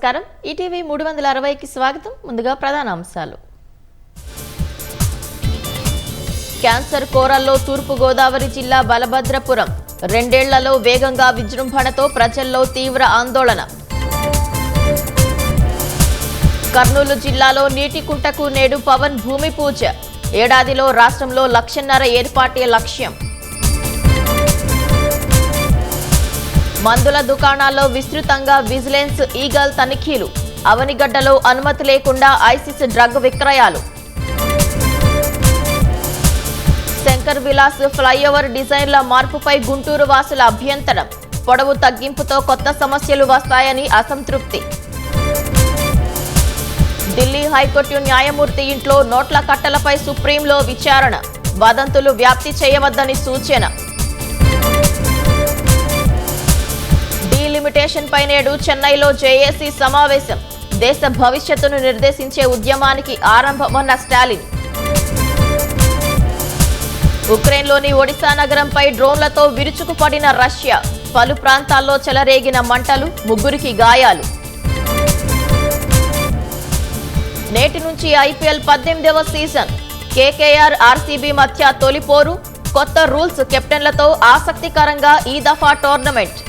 నమస్కారం ఈటీవీ 360కి స్వాగతం ముందుగా ప్రధాన అంశాలు క్యాన్సర్ కోరల్లో తూర్పు గోదావరి జిల్లా బలభద్రపురం రెండేళ్లలో వేగంగా విజృంభణతో ప్రజల్లో తీవ్ర ఆందోళన కర్నూలు జిల్లాలో నీటి కుంటకు నేడు పవన్ భూమి పూజ ఏడాదిలో రాష్ట్రంలో 1.5 లక్ష ఏర్పాటే లక్ష్యం మందుల దుకాణాల్లో విస్తృతంగా విజిలెన్స్ ఈగల్ తనిఖీలు అవనిగడ్డలో అనుమతి లేకుండా ఐసిస్ డ్రగ్ విక్రయాలు శంకర్ విలాస్ ఫ్లైఓవర్ డిజైన్ల మార్పుపై గుంటూరు వాసుల అభ్యంతరం పొడవు తగ్గింపుతో కొత్త సమస్యలు వస్తాయని అసంతృప్తి ఢిల్లీ హైకోర్టు న్యాయమూర్తి ఇంట్లో నోట్ల కట్టలపై సుప్రీంలో విచారణ వదంతులు వ్యాప్తి చేయవద్దని సూచన లిమిటేషన్ పై నేడు చెన్నైలో జేఏసీ సమావేశం దేశ భవిష్యత్తును నిర్దేశించే ఉద్యమానికి ఆరంభమన్న స్టాలిన్ ఉక్రెయిన్లోని ఒడిశా నగరంపై డ్రోన్లతో విరుచుకుపడిన రష్యా పలు ప్రాంతాల్లో చెలరేగిన మంటలు 3 గాయాలు నేటి నుంచి ఐపీఎల్ 18వ సీజన్ కేకేఆర్ ఆర్సీబీ మధ్య తొలి పోరు కొత్త రూల్స్ కెప్టెన్లతో ఆసక్తికరంగా ఈ దఫా టోర్నమెంట్